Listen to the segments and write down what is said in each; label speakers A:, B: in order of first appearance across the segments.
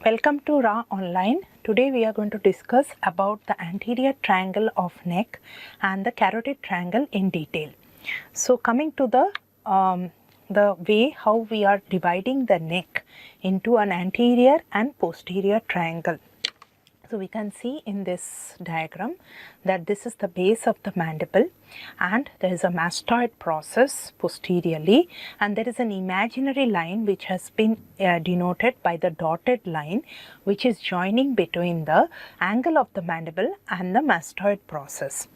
A: Welcome to Raaonline. Today we are going to discuss about the anterior triangle of neck and the carotid triangle in detail. So coming to the way how we are dividing the neck into an anterior and posterior triangle. So we can see in this diagram that this is the base of the mandible and there is a mastoid process posteriorly, and there is an imaginary line which has been denoted by the dotted line, which is joining between the angle of the mandible and the mastoid process.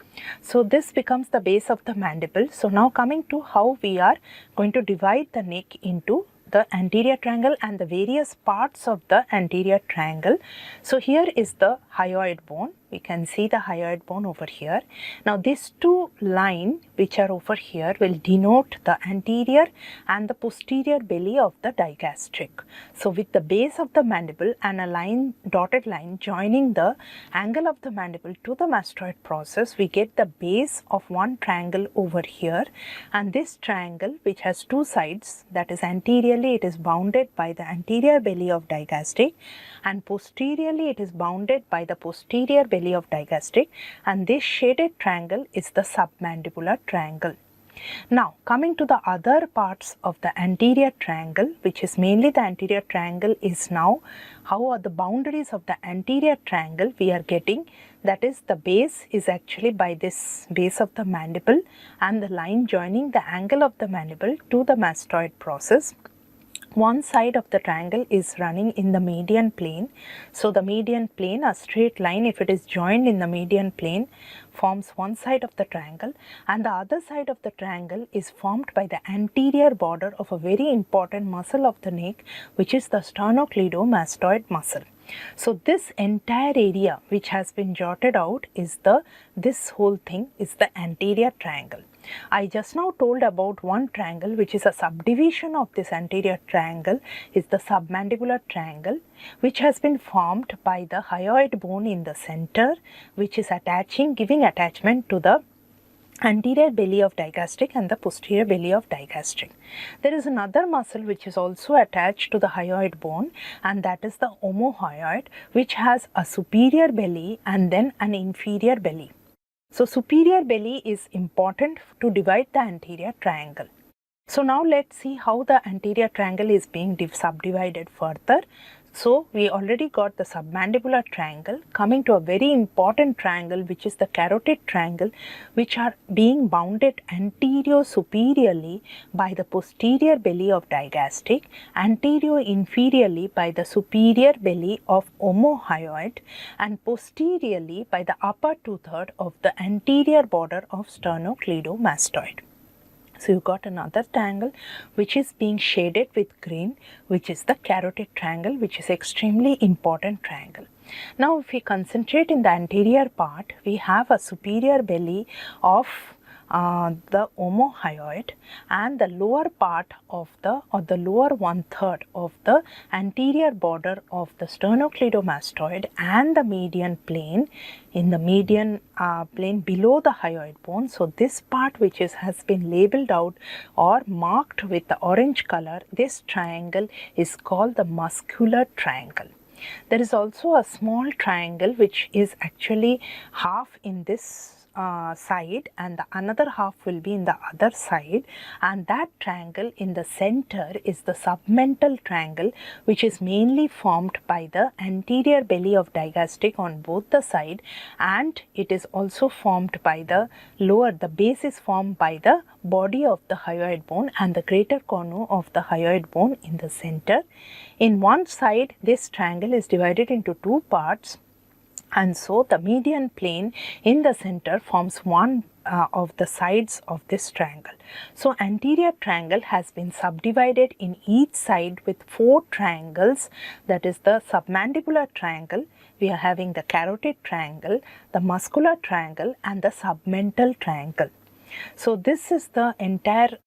A: So this becomes the base of the mandible. So now coming to how we are going to divide the neck into the anterior triangle and the various parts of the anterior triangle. So here is the hyoid bone. We can see the hyoid bone over here. Now these two lines which are over here will denote the anterior and the posterior belly of the digastric. So with the base of the mandible and a line, dotted line joining the angle of the mandible to the mastoid process, we get the base of one triangle over here, and this triangle which has two sides, that is anteriorly it is bounded by the anterior belly of digastric and posteriorly it is bounded by the posterior belly of digastric, and this shaded triangle is the submandibular triangle. Now coming to the other parts of the anterior triangle, which is mainly the anterior triangle, is now how are the boundaries of the anterior triangle we are getting. That is, the base is actually by this base of the mandible and the line joining the angle of the mandible to the mastoid process. One side of the triangle is running in the median plane. So the median plane, a straight line, if it is joined in the median plane, forms one side of the triangle, and the other side of the triangle is formed by the anterior border of a very important muscle of the neck, which is the sternocleidomastoid muscle. So this entire area which has been jotted out is this whole thing is the anterior triangle. I just now told about one triangle which is a subdivision of this anterior triangle, is the submandibular triangle, which has been formed by the hyoid bone in the center, which is giving attachment to the anterior belly of digastric and the posterior belly of digastric. There is another muscle which is also attached to the hyoid bone, and that is the omohyoid, which has a superior belly and then an inferior belly. So superior belly is important to divide the anterior triangle. So now let's see how the anterior triangle is being subdivided further. So we already got the submandibular triangle. Coming to a very important triangle, which is the carotid triangle, which are being bounded anterior superiorly by the posterior belly of digastric, anterior inferiorly by the superior belly of omohyoid, and posteriorly by the upper two-thirds of the anterior border of sternocleidomastoid. So you got another triangle which is being shaded with green, which is the carotid triangle, which is extremely important triangle. Now if we concentrate in the anterior part, we have a superior belly of the omohyoid and the lower part of the lower one-third of the anterior border of the sternocleidomastoid and the median plane, in the median plane below the hyoid bone. So this part which has been labeled out or marked with the orange color, this triangle is called the muscular triangle. There is also a small triangle which is actually half in this side and the another half will be in the other side, and that triangle in the center is the submental triangle, which is mainly formed by the anterior belly of digastric on both the side, and it is also formed by the base is formed by the body of the hyoid bone and the greater cornu of the hyoid bone in the center. In one side, this triangle is divided into two parts, and so the median plane in the center forms one of the sides of this triangle. So anterior triangle has been subdivided in each side with four triangles, that is the submandibular triangle, we are having the carotid triangle, the muscular triangle and the submental triangle. So this is the entire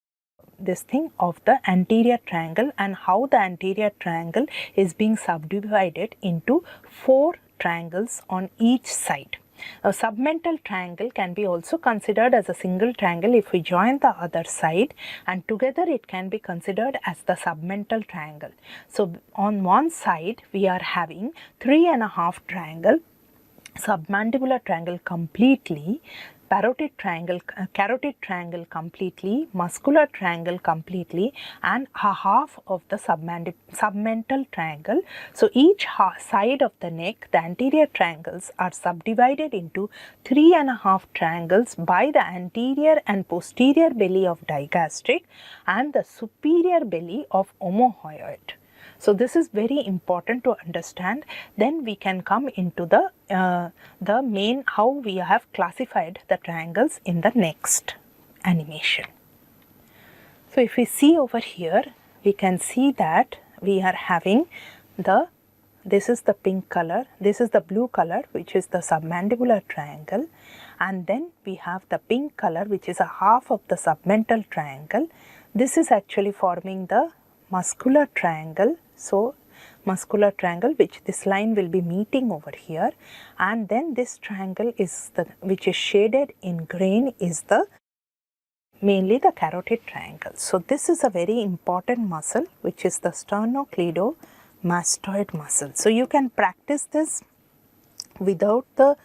A: of the anterior triangle, and how the anterior triangle is being subdivided into four triangles on each side. submental triangle can be also considered as a single triangle if we join the other side, and together it can be considered as the submental triangle. So on one side we are having 3.5 triangle, submandibular triangle completely, carotid triangle completely, muscular triangle completely, and a half of the submental triangle. So each side of the neck, the anterior triangles are subdivided into 3.5 triangles by the anterior and posterior belly of digastric and the superior belly of omohyoid. So this is very important to understand. Then we can come into the main how we have classified the triangles in the next animation. So if we see over here, we can see that we are having this is the pink color, this is the blue color, which is the submandibular triangle, and then we have the pink color, which is a half of the submental triangle. This is actually forming the muscular triangle. So muscular triangle, which this line will be meeting over here, and then this triangle is which is shaded in green is mainly the carotid triangle. So this is a very important muscle, which is the sternocleidomastoid muscle. So you can practice this without the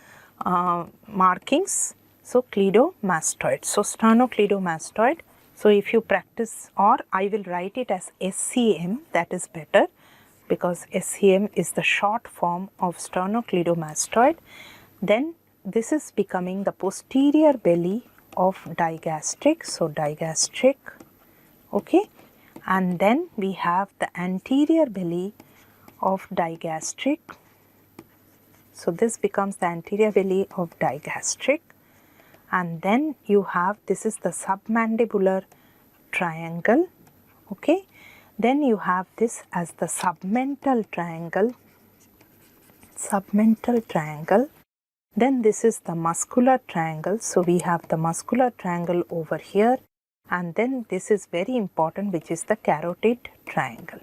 A: markings. So cleidomastoid, so sternocleidomastoid. So if you practice, or I will write it as SCM, that is better, because SCM is the short form of sternocleidomastoid. Then this is becoming the posterior belly of digastric, so digastric, okay, and then we have the anterior belly of digastric. So this becomes the anterior belly of digastric. And then you have, this is the submandibular triangle, okay. Then you have this as the submental triangle, Then this is the muscular triangle. So we have the muscular triangle over here, and then this is very important, which is the carotid triangle.